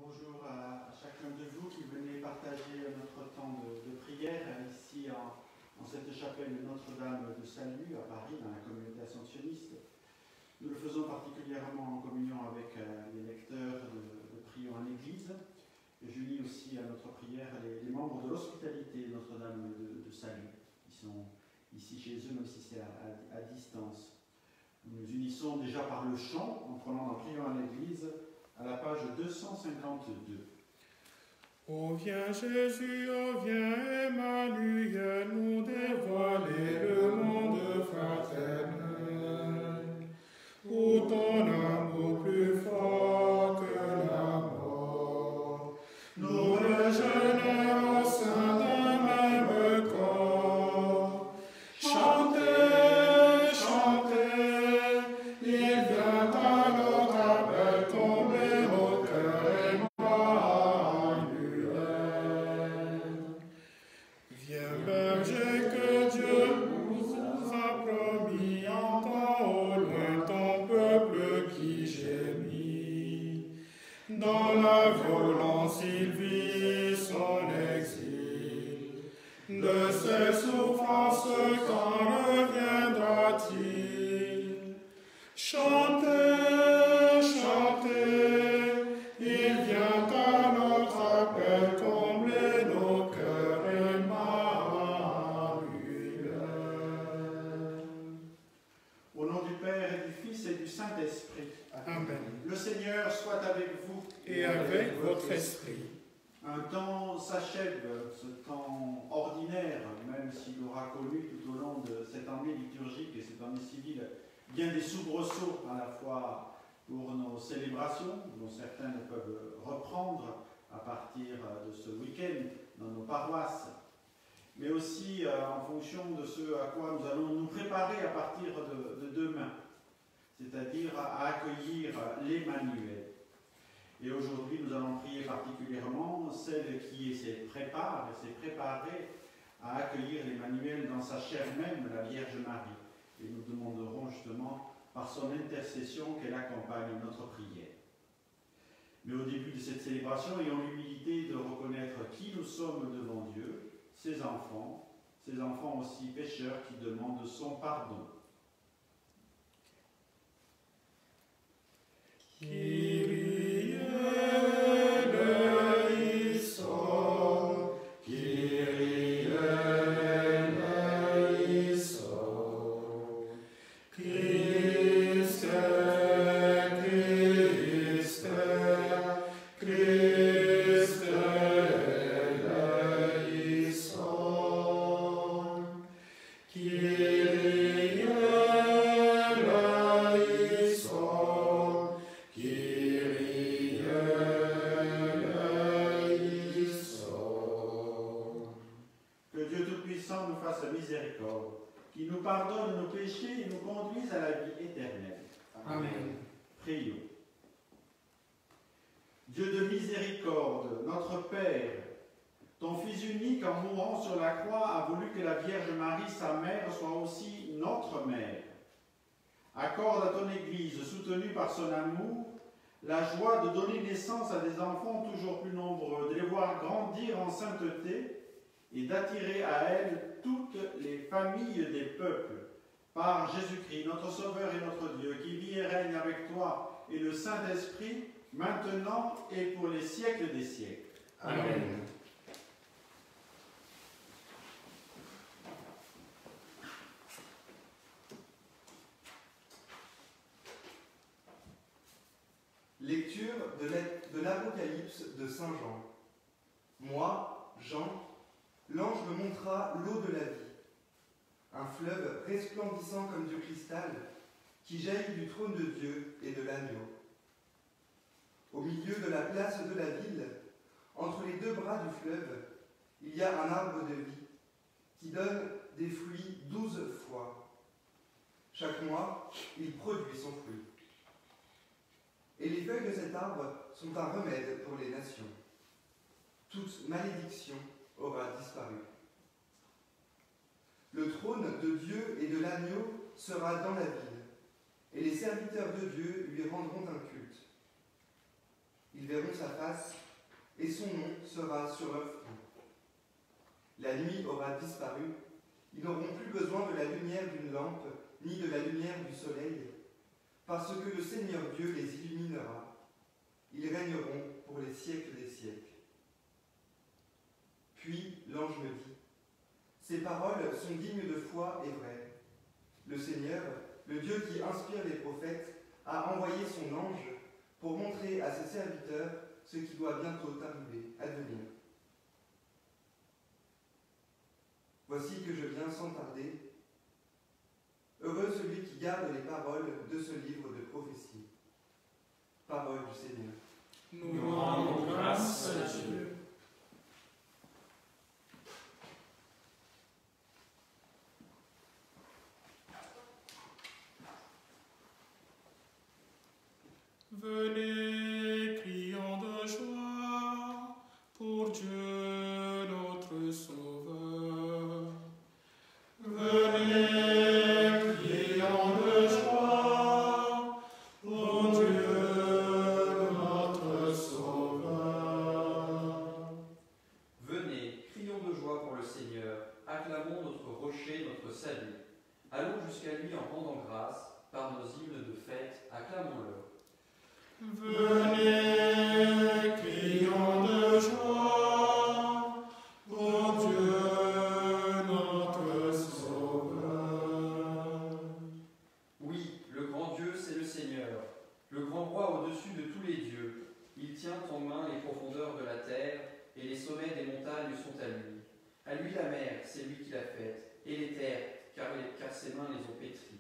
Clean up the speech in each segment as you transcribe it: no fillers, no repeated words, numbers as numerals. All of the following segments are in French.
Bonjour à chacun de vous qui venez partager notre temps de prière ici en cette chapelle de Notre-Dame de Salut à Paris, dans la communauté ascensionniste. Nous le faisons particulièrement en communion avec les lecteurs de Prions en Église. Et j'unis aussi à notre prière les membres de l'hospitalité de Notre-Dame de Salut, qui sont ici chez eux, même si c'est à distance. Nous nous unissons déjà par le chant, en prenant dans Prions en Église, à la page 252. Ô viens Jésus, ô viens Emmanuel, nous dévoiler le monde fraternel, où ton amour plus fort que la mort nous régénère au sein d'un même corps. Chantez, chantez, il vient à notre appel combler nos cœurs. Viens berger que Dieu nous a promis, entends au loin ton peuple qui gémit. Dans la violence il vit son exil. De ses souffrances quand reviendra-t-il? Chantez, chantez, il vient à notre appel combler nos cœurs. Au nom du Père et du Fils et du Saint-Esprit. Amen. Le Seigneur soit avec vous. Et avec votre esprit. Un temps s'achève, ce temps ordinaire, même s'il aura connu tout au long de cette année liturgique et cette année civile bien des soubresauts à la fois pour nos célébrations, dont certains ne peuvent reprendre à partir de ce week-end dans nos paroisses, mais aussi en fonction de ce à quoi nous allons nous préparer à partir de demain, c'est-à-dire à accueillir l'Emmanuel. Et aujourd'hui, nous allons prier particulièrement celle qui s'est préparée à accueillir l'Emmanuel dans sa chair même, la Vierge Marie. Et nous demanderons justement par son intercession qu'elle accompagne notre prière. Mais au début de cette célébration, ayons l'humilité de reconnaître qui nous sommes devant Dieu, ses enfants aussi pécheurs qui demandent son pardon. Kyrie eleison, Kyrie eleison, Christe, Christe, Christe eleison, Kyrie eleison, Kyrie eleison. Que Dieu Tout-Puissant nous fasse miséricorde, qu'il nous pardonne nos péchés et nous conduise à la vie éternelle. Amen. Prions. Dieu de miséricorde, notre Père, ton Fils unique, en mourant sur la croix, a voulu que la Vierge Marie, sa mère, soit aussi notre mère. Accorde à ton Église, soutenue par son amour, la joie de donner naissance à des enfants toujours plus nombreux, de les voir grandir en sainteté et d'attirer à elle toutes les familles des peuples. Par Jésus-Christ, notre Sauveur et notre Dieu, qui vit et règne avec toi et le Saint-Esprit, maintenant et pour les siècles des siècles. Amen. Lecture de l'Apocalypse de Saint Jean. Moi, Jean, l'ange me montra l'eau de la vie, un fleuve resplendissant comme du cristal qui jaillit du trône de Dieu et de l'agneau. Au milieu de la place de la ville, entre les deux bras du fleuve, il y a un arbre de vie qui donne des fruits 12 fois. Chaque mois, il produit son fruit. Et les feuilles de cet arbre sont un remède pour les nations. Toute malédiction aura disparu. Le trône de Dieu et de l'agneau sera dans la ville, et les serviteurs de Dieu lui rendront un culte. Ils verront sa face, et son nom sera sur leur front. La nuit aura disparu, ils n'auront plus besoin de la lumière d'une lampe, ni de la lumière du soleil, parce que le Seigneur Dieu les illuminera. Ils régneront pour les siècles des siècles. Puis l'ange me dit, ces paroles sont dignes de foi et vraies. Le Seigneur, le Dieu qui inspire les prophètes, a envoyé son ange pour montrer à ses serviteurs ce qui doit bientôt advenir. Voici que je viens sans tarder. Heureux celui qui garde les paroles de ce livre de prophétie. Parole du Seigneur. Nous rendons grâce à Dieu. Venez, crions de joie pour Dieu notre Sauveur. Venez, crions de joie pour Dieu notre Sauveur. Venez, crions de joie pour le Seigneur, acclamons notre rocher, notre salut. Allons jusqu'à lui en rendant grâce, par nos hymnes de fête, acclamons-le. Venez, crions de joie pour Dieu notre Sauveur. Oui, le grand Dieu, c'est le Seigneur, le grand roi au-dessus de tous les dieux. Il tient en main les profondeurs de la terre, et les sommets des montagnes sont à lui. À lui la mer, c'est lui qui l'a faite, et les terres, car ses mains les ont pétries.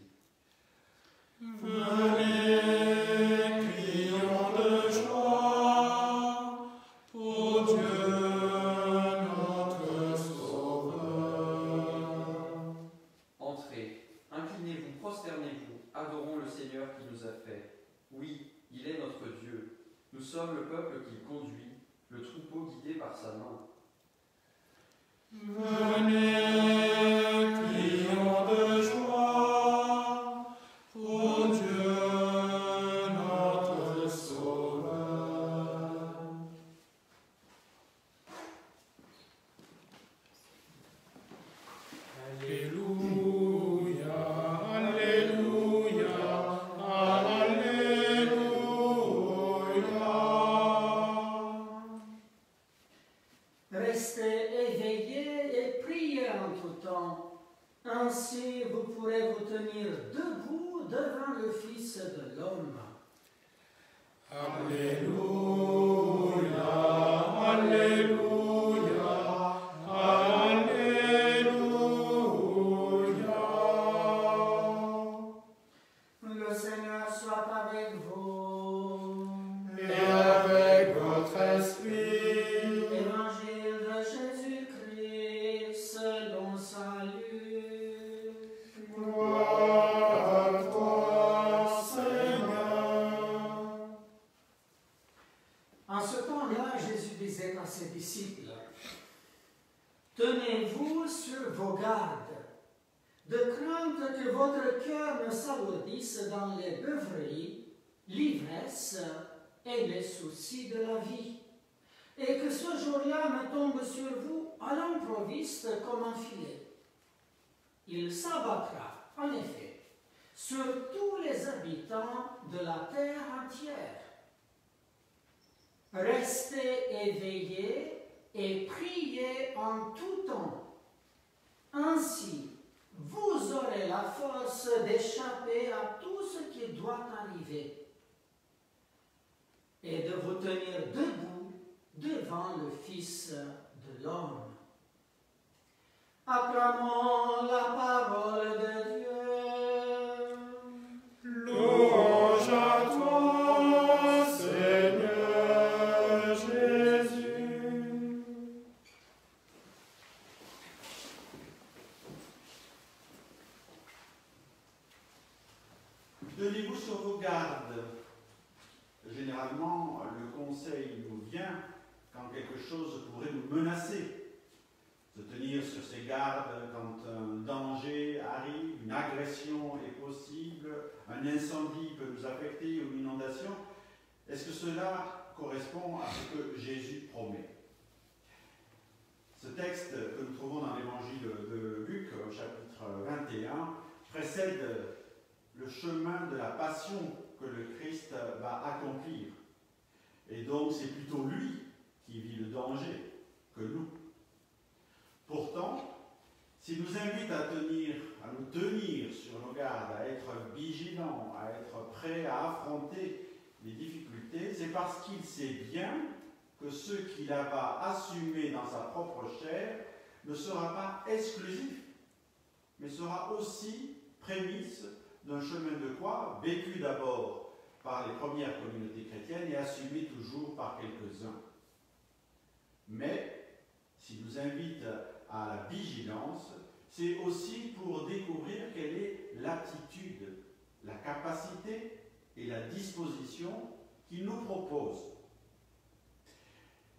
Venez, crions de joie pour Dieu notre Sauveur. Entrez, inclinez-vous, prosternez-vous, adorons le Seigneur qui nous a fait. Oui, il est notre Dieu. Nous sommes le peuple qu'il conduit, le troupeau guidé par sa main. Venez, crions de joie pour Dieu notre Sauveur. Alléluia, Alléluia, Alléluia. Restez éveillés et priez en tout temps. Ainsi, vous pourrez vous tenir debout devant le Fils de l'homme. Alléluia, Alléluia, Alléluia. Le Seigneur soit avec vous. Et avec votre esprit. Évangile de Jésus-Christ selon saint Luc. Gloire à toi, Seigneur. En ce temps-là, Jésus disait à ses disciples, tenez-vous sur vos gardes, de crainte que votre cœur ne s'alourdisse dans les beuveries, l'ivresse et les soucis de la vie, et que ce jour-là ne tombe sur vous à l'improviste comme un filet. Il s'abattra, en effet, sur tous les habitants de la terre entière. Restez éveillés et priez en tout temps. Ainsi, vous aurez la force d'échapper à tout ce qui doit arriver et de vous tenir debout devant le Fils de l'homme. Acclamons la parole de Dieu. Louange à toi, Seigneur Jésus. Tenez-vous sur vos gardes. Généralement, le conseil nous vient quand quelque chose pourrait nous menacer. Se tenir sur ses gardes quand un danger arrive, une agression est possible, un incendie peut nous affecter ou une inondation. Est-ce que cela correspond à ce que Jésus promet? Ce texte que nous trouvons dans l'évangile de Luc, au chapitre 21, précède le chemin de la passion que le Christ va accomplir. Et donc c'est plutôt lui qui vit le danger que nous. Pourtant, s'il nous invite à nous tenir sur nos gardes, à être vigilants, à être prêts à affronter les difficultés, c'est parce qu'il sait bien que ce qu'il va assumer dans sa propre chair ne sera pas exclusif, mais sera aussi prémisse d'un chemin de croix vécu d'abord par les premières communautés chrétiennes et assumé toujours par quelques-uns. Mais, s'il nous invite à la vigilance, c'est aussi pour découvrir quelle est l'aptitude, la capacité et la disposition qu'il nous propose.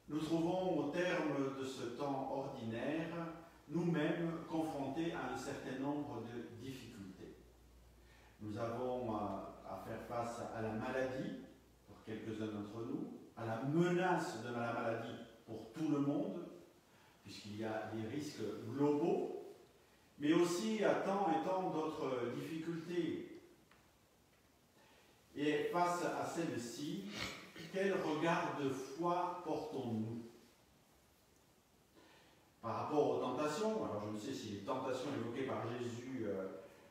Nous trouvons au terme de ce temps ordinaire nous-mêmes confrontés à un certain nombre de difficultés. Nous avons à faire face à la maladie, pour quelques-uns d'entre nous, à la menace de la maladie pour tout le monde, puisqu'il y a des risques globaux, mais aussi à tant et tant d'autres difficultés. Et face à celles-ci, quel regard de foi portons-nous? Par rapport aux tentations, alors je ne sais si les tentations évoquées par Jésus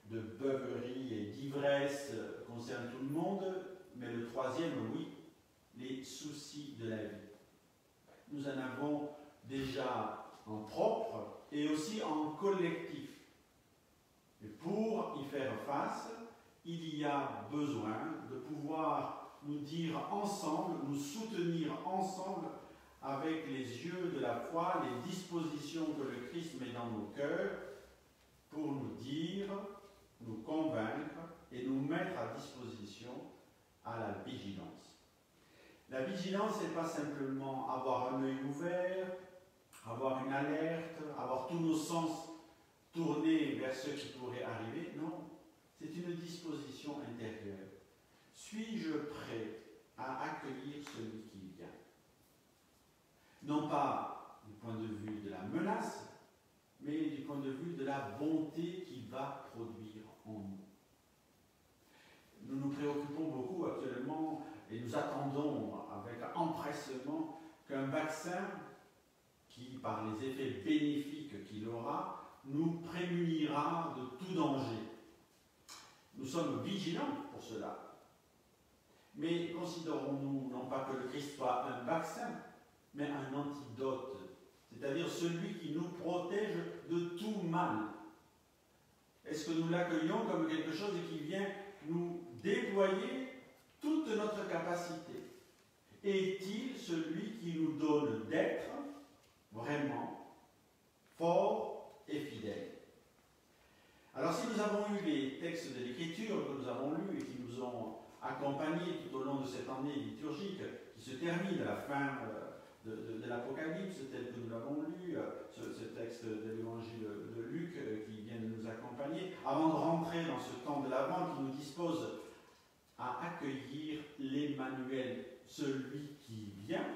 de beuverie et d'ivresse concernent tout le monde, mais le troisième, oui, les soucis de la vie. Nous en avons déjà en propre et aussi en collectif. Et pour y faire face, il y a besoin de pouvoir nous dire ensemble, nous soutenir ensemble avec les yeux de la foi, les dispositions que le Christ met dans nos cœurs pour nous dire, nous convaincre et nous mettre à disposition à la vigilance. La vigilance, ce n'est pas simplement avoir un œil ouvert, avoir une alerte, avoir tous nos sens tournés vers ce qui pourrait arriver. Non, c'est une disposition intérieure. Suis-je prêt à accueillir celui qui vient? Non pas du point de vue de la menace, mais du point de vue de la bonté qui va produire en nous. Nous nous préoccupons beaucoup actuellement et nous attendons avec empressement qu'un vaccin qui, par les effets bénéfiques qu'il aura, nous prémunira de tout danger. Nous sommes vigilants pour cela. Mais considérons-nous non pas que le Christ soit un vaccin, mais un antidote, c'est-à-dire celui qui nous protège de tout mal. Est-ce que nous l'accueillons comme quelque chose qui vient nous déployer toute notre capacité? Est-il celui qui nous donne d'être vraiment fort et fidèle? Alors si nous avons eu les textes de l'Écriture que nous avons lus et qui nous ont accompagnés tout au long de cette année liturgique, qui se termine à la fin de l'Apocalypse, tel que nous l'avons lu, ce texte de l'évangile de Luc qui vient de nous accompagner, avant de rentrer dans ce temps de l'Avent qui nous dispose à accueillir l'Emmanuel, celui qui vient.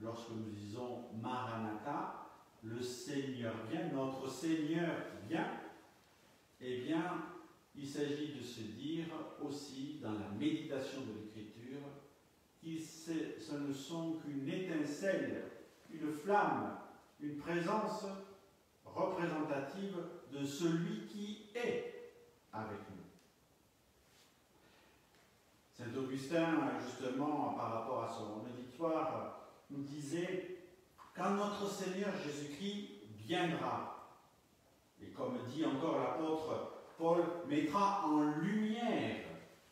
Lorsque nous disons Maranatha, le Seigneur vient, notre Seigneur vient, eh bien, il s'agit de se dire aussi dans la méditation de l'Écriture que ce ne sont qu'une étincelle, une flamme, une présence représentative de celui qui est avec nous. Saint Augustin, justement, par rapport à son auditoire, nous disait « Quand notre Seigneur Jésus-Christ viendra, et comme dit encore l'apôtre Paul, mettra en lumière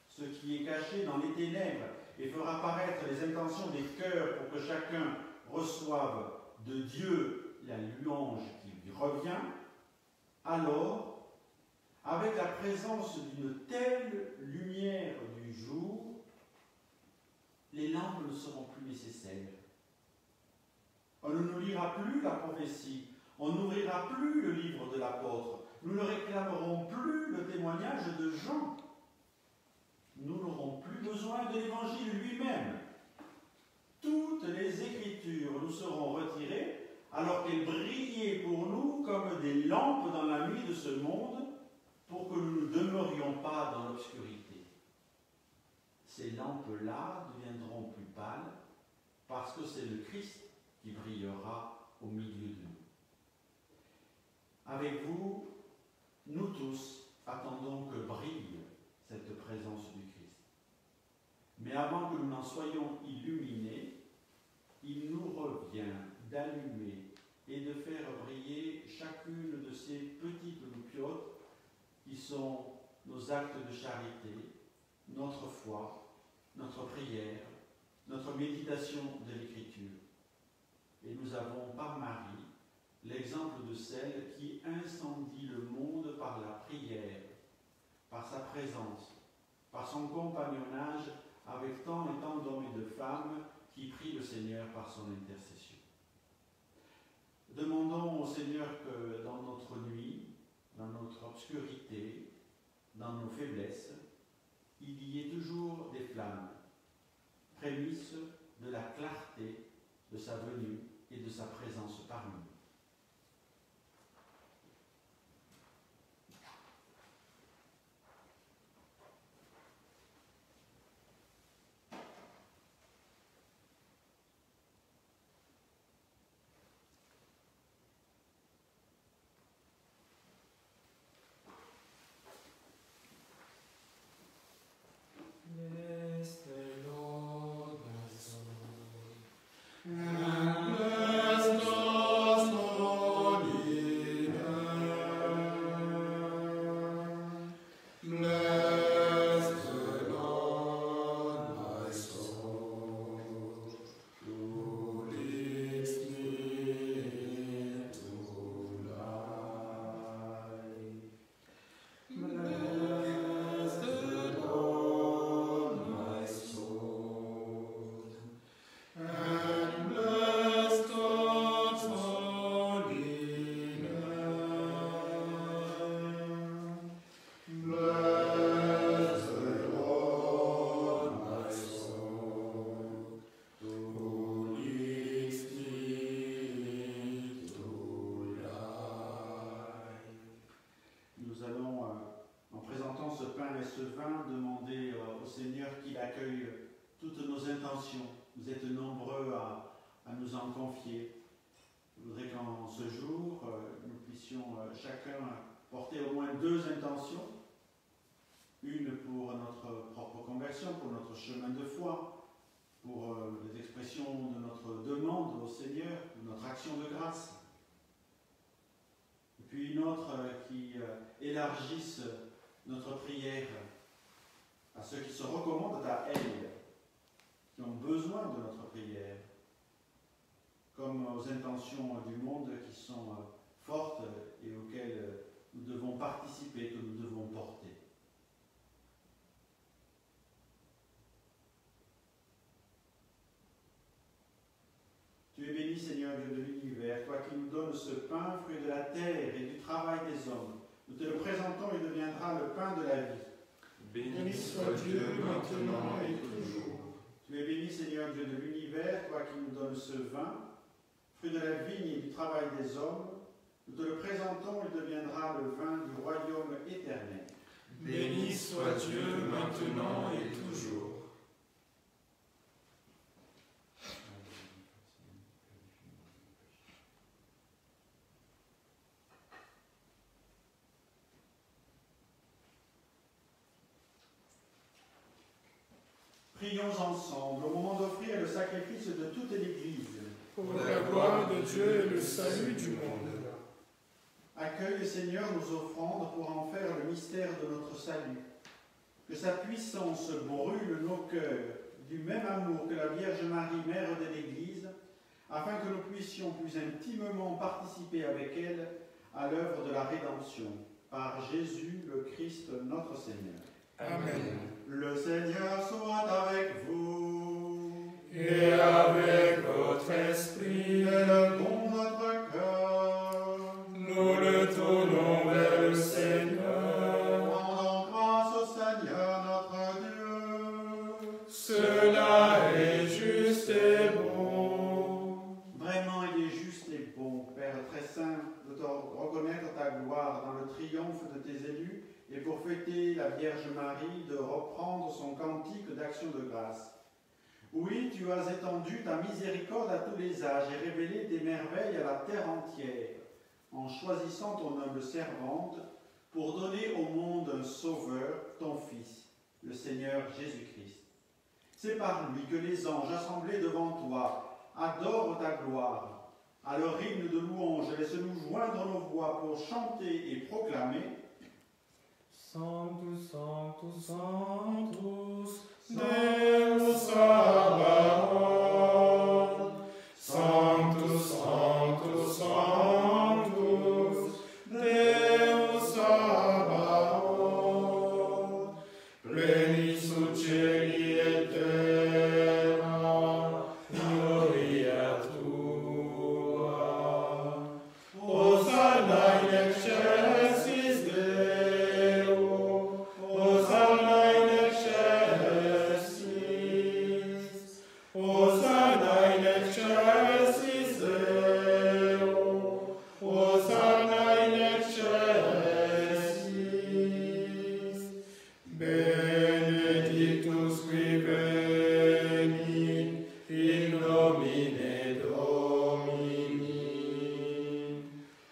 ce qui est caché dans les ténèbres et fera paraître les intentions des cœurs pour que chacun reçoive de Dieu la louange qui lui revient, alors, avec la présence d'une telle lumière du jour, les lampes ne seront plus nécessaires. On ne nous lira plus la prophétie, on n'ouvrira plus le livre de l'apôtre, nous ne réclamerons plus le témoignage de Jean. nous n'aurons plus besoin de l'Évangile lui-même. Toutes les Écritures nous seront retirées alors qu'elles brillaient pour nous comme des lampes dans la nuit de ce monde pour que nous ne demeurions pas dans l'obscurité. Ces lampes-là deviendront plus pâles parce que c'est le Christ qui brillera au milieu de nous. Avec vous, nous tous attendons que brille cette présence du Christ. Mais avant que nous n'en soyons illuminés, il nous revient d'allumer et de faire briller chacune de ces petites loupiotes qui sont nos actes de charité, notre foi, notre prière, notre méditation de l'Écriture. Et nous avons par Marie l'exemple de celle qui incendie le monde par la prière, par sa présence, par son compagnonnage avec tant et tant d'hommes et de femmes qui prient le Seigneur par son intercession. Demandons au Seigneur que dans notre nuit, dans notre obscurité, dans nos faiblesses, il y ait toujours des flammes, prémices de la clarté de sa venue et de sa présence parmi nous. Vous êtes nombreux à nous en confier. Je voudrais qu'en ce jour, nous puissions chacun porter au moins 2 intentions. Une pour notre propre conversion, pour notre chemin de foi, pour les expressions de notre demande au Seigneur, de notre action de grâce. Et puis une autre qui élargisse notre prière à ceux qui se recommandent à elle, qui ont besoin de notre prière, comme aux intentions du monde qui sont fortes et auxquelles nous devons participer, que nous devons porter. Tu es béni, Seigneur Dieu de l'univers, toi qui nous donnes ce pain, fruit de la terre et du travail des hommes. Nous te le présentons et deviendra le pain de la vie. Béni soit Dieu maintenant et toujours. Tu es béni, Seigneur Dieu de l'univers, toi qui nous donnes ce vin, fruit de la vigne et du travail des hommes. Nous te le présentons et deviendra le vin du royaume éternel. Béni soit Dieu maintenant et toujours. Prions ensemble au moment d'offrir le sacrifice de toute l'Église. Pour la gloire de Dieu et le salut du monde. Accueille, Seigneur, nos offrandes pour en faire le mystère de notre salut. Que sa puissance brûle nos cœurs du même amour que la Vierge Marie, Mère de l'Église, afin que nous puissions plus intimement participer avec elle à l'œuvre de la rédemption. Par Jésus, le Christ, notre Seigneur. Amen. Le Seigneur soit avec vous. Et avec votre esprit. Élevons notre cœur. Nous le tournons vers le Seigneur. Rendons grâce au Seigneur notre Dieu. d'action de grâce. Oui, tu as étendu ta miséricorde à tous les âges et révélé tes merveilles à la terre entière, en choisissant ton humble servante pour donner au monde un sauveur, ton Fils, le Seigneur Jésus-Christ. C'est par lui que les anges assemblés devant toi adorent ta gloire. À leur hymne de louange, laisse-nous joindre nos voix pour chanter et proclamer Sanctus, Sanctus, Sanctus, Deus Sabaoth. Sanctus, Sanctus, Sanctus, Deus Sabaoth. Pleni sub cieli et terra, gloria tua. Hosanna in excelsis Deo, Hosanna in excelsis, Hosanna in excelsis Deo, Hosanna in excelsis. Benedictus qui venit in nomine Domini.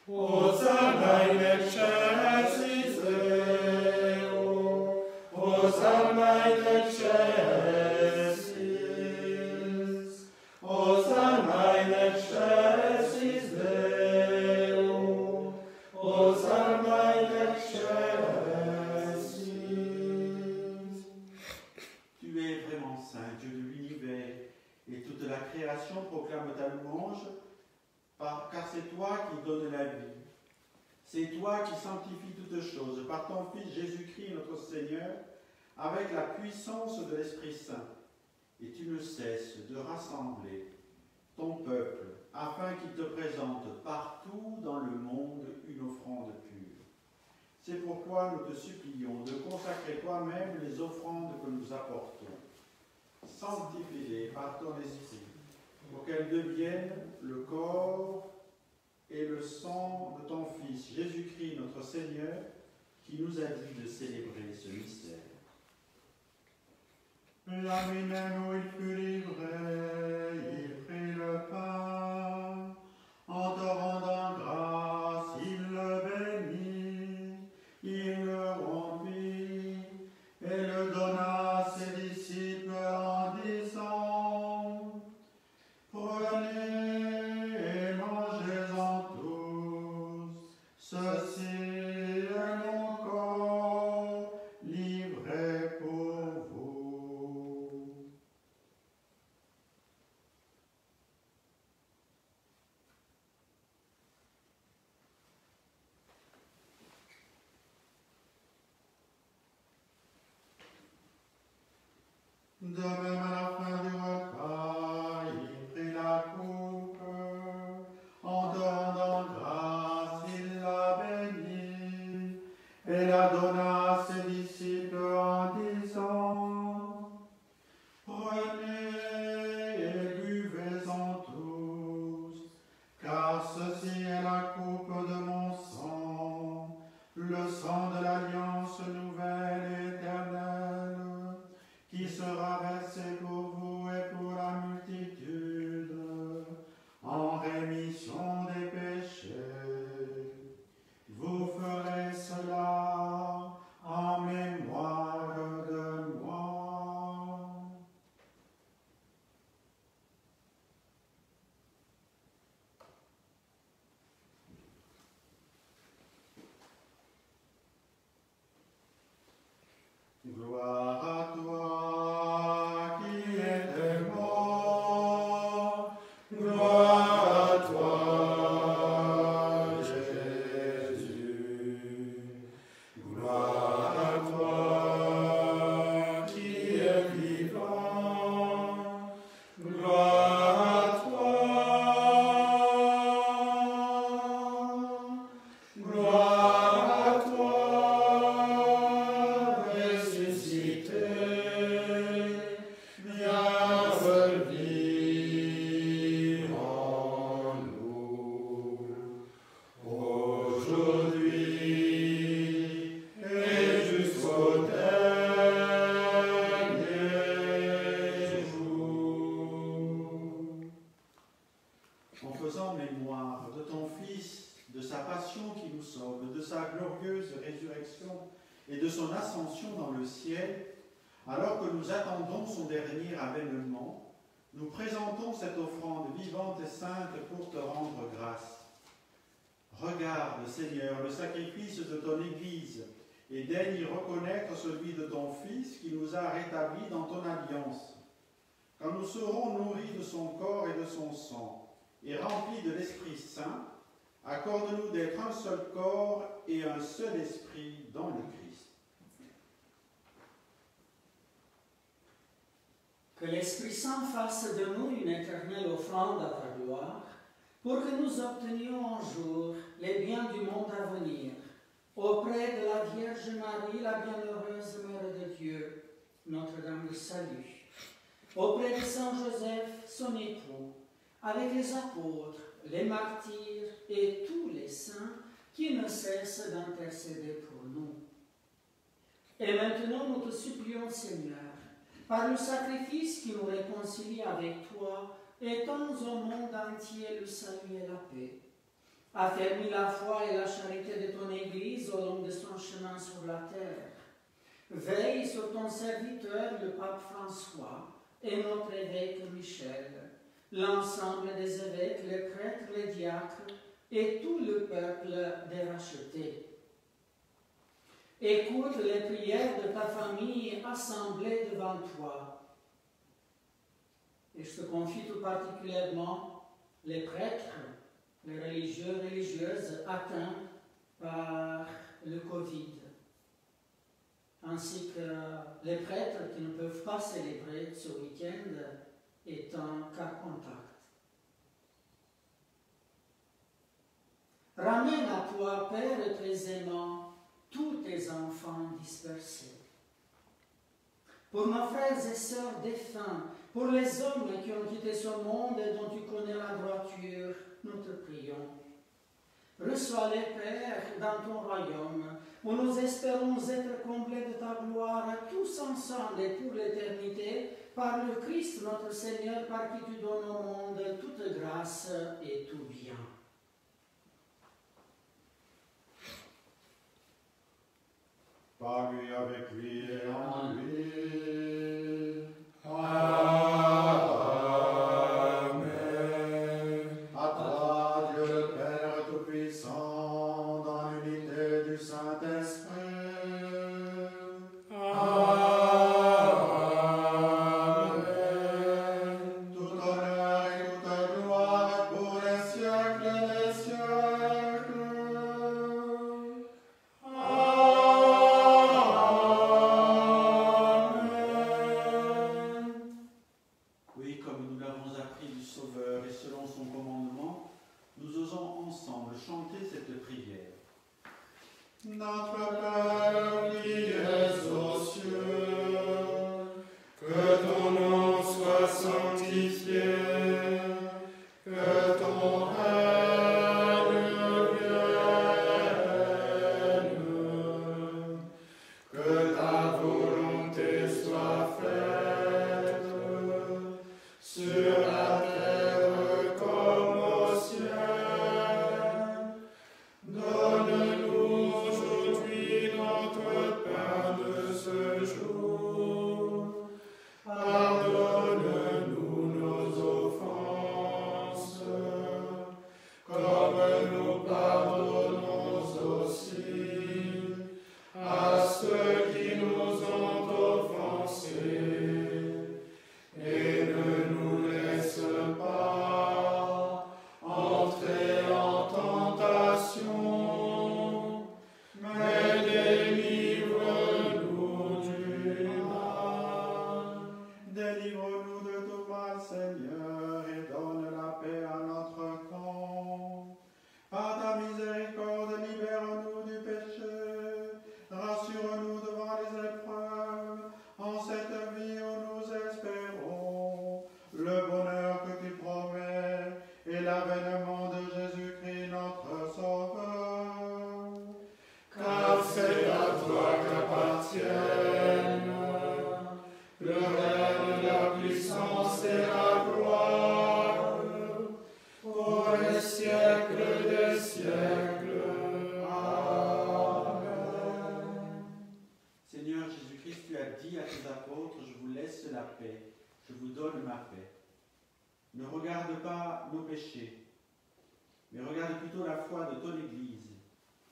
Hosanna in excelsis Deo, Hosanna in excelsis, Hosanna in excelsis Deo, Hosanna in excelsis. Tu es vraiment saint, Dieu de l'univers, et toute la création proclame ta louange, car c'est toi qui donnes la vie. C'est toi qui sanctifies toutes choses par ton Fils Jésus-Christ notre Seigneur, avec la puissance de l'Esprit Saint. Et tu ne cesses de rassembler ton peuple afin qu'il te présente partout dans le monde une offrande pure. C'est pourquoi nous te supplions de consacrer toi-même les offrandes que nous apportons. Sanctifie-les par ton esprit, pour qu'elles deviennent le corps et le sang de ton Fils, Jésus-Christ notre Seigneur, qui nous a dit de célébrer ce mystère. La nuit même où il fut livré, il prit le pain, en te rendant grâce, il le bénit, il le rompit et le donna à ses disciples en disant: Prenez et mangez-en tous, ceci est mon corps livré pour vous. De même, à la fin du repas, il prit la coupe, en te rendant grâce, il la bénit, et la donna à ses disciples en disant: Prenez et buvez-en tous, car ceci est la coupe de mon sang, le sang de l'alliance nouvelle et éternelle, qui sera versé glorieuse résurrection et de son ascension dans le ciel, alors que nous attendons son dernier avènement, nous présentons cette offrande vivante et sainte pour te rendre grâce. Regarde, Seigneur, le sacrifice de ton Église, et daigne y reconnaître celui de ton Fils qui nous a rétablis dans ton alliance. Quand nous serons nourris de son corps et de son sang, et remplis de l'Esprit Saint, accorde-nous d'être un seul corps et un seul esprit dans le Christ. Que l'Esprit Saint fasse de nous une éternelle offrande à ta gloire, pour que nous obtenions un jour les biens du monde à venir, auprès de la Vierge Marie, la bienheureuse Mère de Dieu, Notre-Dame du Salut, auprès de Saint Joseph, son époux, avec les apôtres, les martyrs et tous les saints qui ne cessent d'intercéder pour nous. Et maintenant, nous te supplions, Seigneur, par le sacrifice qui nous réconcilie avec toi, étends au monde entier le salut et la paix. Affermis la foi et la charité de ton Église au long de son chemin sur la terre. Veille sur ton serviteur, le pape François, et notre évêque Michel, l'ensemble des évêques, les prêtres, les diacres, et tout le peuple des rachetés. Écoute les prières de ta famille assemblée devant toi. Et je te confie tout particulièrement les prêtres, les religieux, religieuses atteints par le Covid, ainsi que les prêtres qui ne peuvent pas célébrer ce week-end étant cas contact. Ramène à toi, Père très aimant, tous tes enfants dispersés. Pour nos frères et sœurs défunts, pour les hommes qui ont quitté ce monde et dont tu connais la droiture, nous te prions. Reçois-les, Père, dans ton royaume, où nous espérons être comblés de ta gloire, tous ensemble et pour l'éternité, par le Christ notre Seigneur, par qui tu donnes au monde toute grâce et tout bien. Par lui, avec lui et en lui. Amen. À toi, Dieu le Père Tout-Puissant, dans l'unité du Saint-Esprit. Amen. Tout honneur et toute gloire pour les siècles des siècles. Amen. Oui, comme nous l'avons appris du Sauveur et selon son commandement, nous osons ensemble chanter cette prière. Notre Père qui es aux cieux, Que ton nom soit sanctifié, que ton règne vienne, que ta volonté soit faite, sur la terre comme au ciel. Donne-nous aujourd'hui regarde pas nos péchés, mais regarde plutôt la foi de ton Église,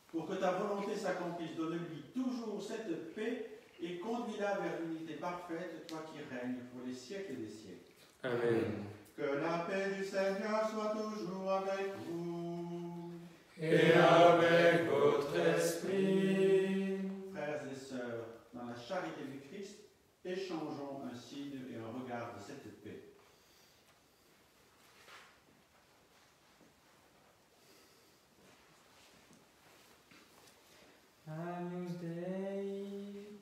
pour que ta volonté s'accomplisse. Donne-lui toujours cette paix et conduis-la vers l'unité parfaite, toi qui règnes pour les siècles des siècles. Amen. Que la paix du Seigneur soit toujours avec vous. Et avec votre esprit. Frères et sœurs, dans la charité du Christ, échangeons un signe et un regard de cette paix. Agnus Dei,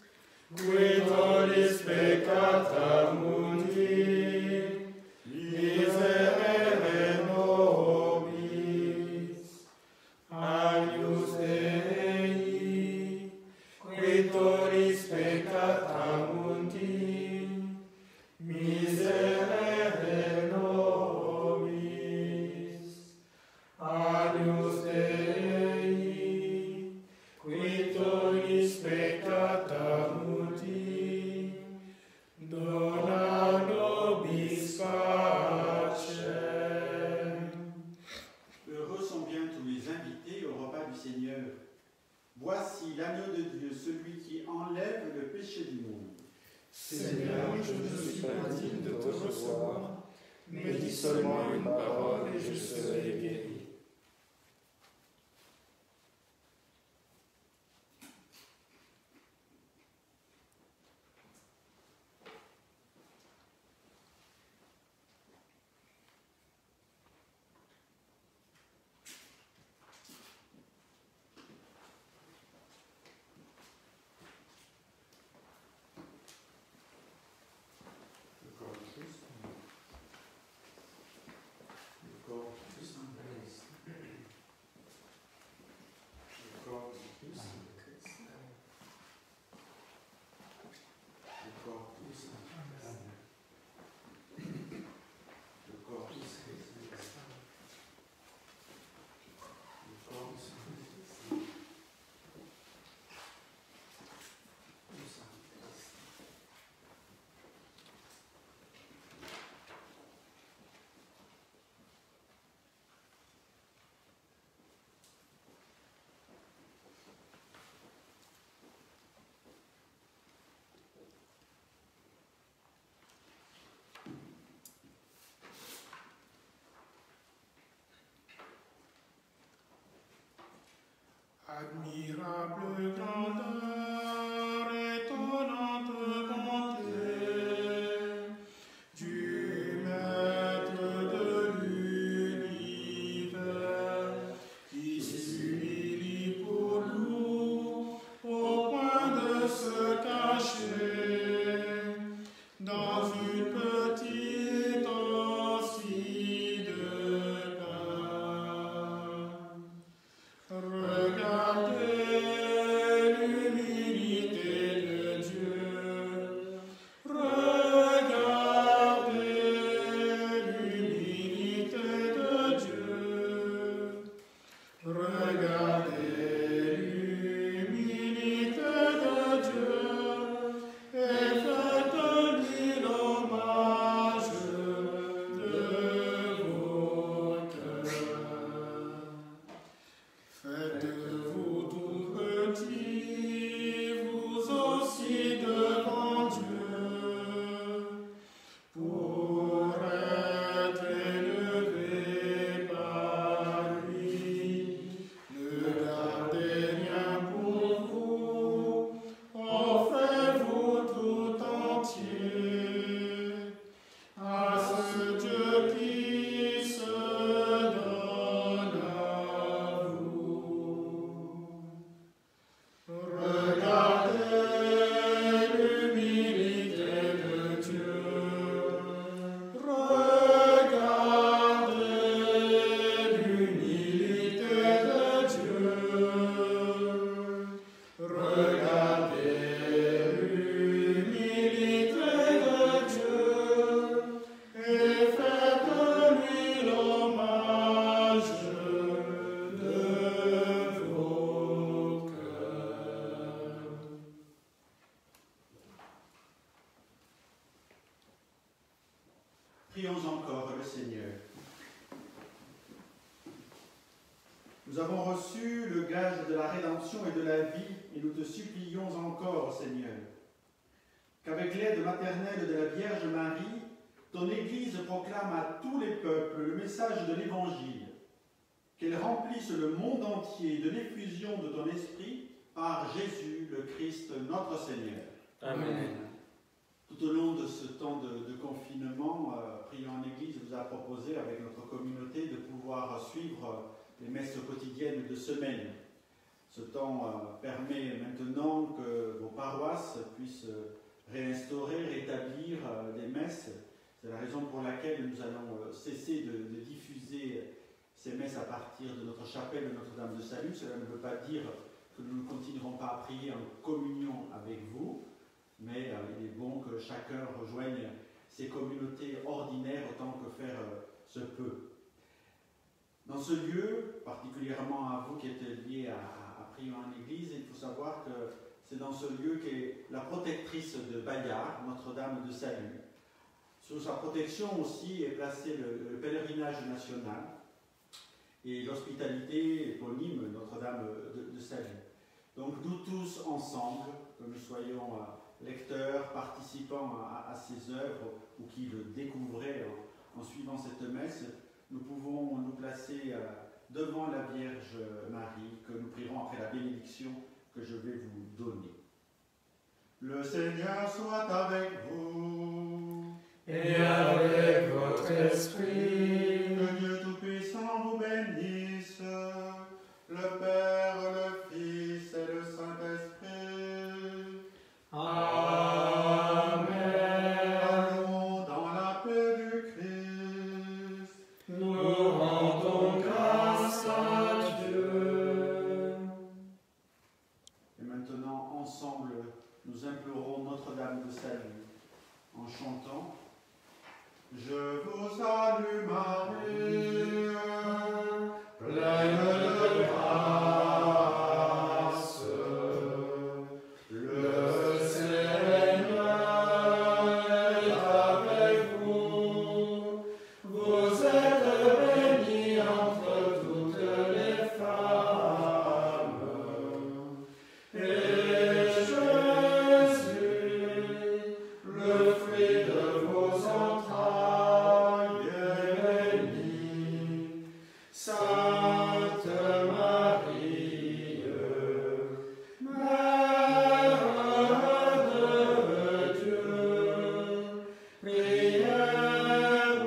Qui tollis peccata mundi, miserere nobis. Agnus Dei, qui tollis peccata mundi, miserere nobis. Agnus Dei, qui tollis peccata mundi, dona nobis pacem. Heureux sont bien tous les invités au repas du Seigneur. Voici l'agneau de Dieu, celui qui enlève le péché du monde. Seigneur, je ne suis pas digne de te recevoir, mais dis seulement une parole et je serai guéri. Admirable grandeur, étonnante bonté du Maître de l'univers, qui s'humilie pour nous au point de se cacher dans une petite anse de pain. Regardez Nous avons reçu le gage de la rédemption et de la vie, et nous te supplions encore, Seigneur, qu'avec l'aide maternelle de la Vierge Marie, ton Église proclame à tous les peuples le message de l'Évangile, qu'elle remplisse le monde entier de l'effusion de ton Esprit par Jésus, le Christ, notre Seigneur. Amen. Tout au long de ce temps de confinement, Prions en Église vous a proposé avec notre communauté de pouvoir suivre les messes quotidiennes de semaine. Ce temps permet maintenant que vos paroisses puissent réinstaurer, rétablir les messes. C'est la raison pour laquelle nous allons cesser de diffuser ces messes à partir de notre chapelle de Notre-Dame de Salut. Cela ne veut pas dire que nous ne continuerons pas à prier en communion avec vous, mais il est bon que chacun rejoigne ses communautés ordinaires autant que faire se peut. Dans ce lieu, particulièrement à vous qui êtes liés à prier en Église, il faut savoir que c'est dans ce lieu qu'est la protectrice de Bayard, Notre-Dame de Salut. Sous sa protection aussi est placé le pèlerinage national et l'hospitalité éponyme Notre-Dame de Salut. Donc nous tous ensemble, que nous soyons lecteurs, participants à ces œuvres ou qui le découvraient en suivant cette messe, nous pouvons nous placer devant la Vierge Marie, que nous prierons après la bénédiction que je vais vous donner. Le Seigneur soit avec vous. Et avec votre esprit. Que Dieu Tout-Puissant vous bénisse, le Père, le Fils et le Saint-Esprit. Amen. Allons dans la paix du Christ. Nous rendons grâce à Dieu. Et maintenant, ensemble, nous implorons Notre-Dame de Salut en chantant « Je vous salue Marie, Pleine de grâce, le Seigneur est avec vous. Vous êtes bénie entre toutes les femmes. Et Jésus, le fruit de vos entrailles, est béni. Sainte Marie, Mère de Dieu, priez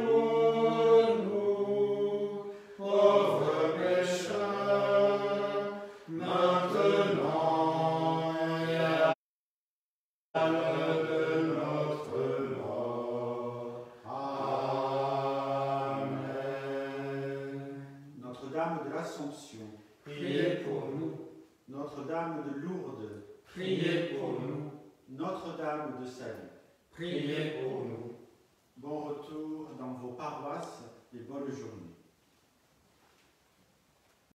pour nous, pauvres pécheurs, maintenant et à l'heure de notre mort. Amen. » Notre-Dame de l'Assomption, Priez pour nous, Notre-Dame de Lourdes, priez pour nous, Notre-Dame de Salut. priez pour nous. Bon retour dans vos paroisses et bonne journée.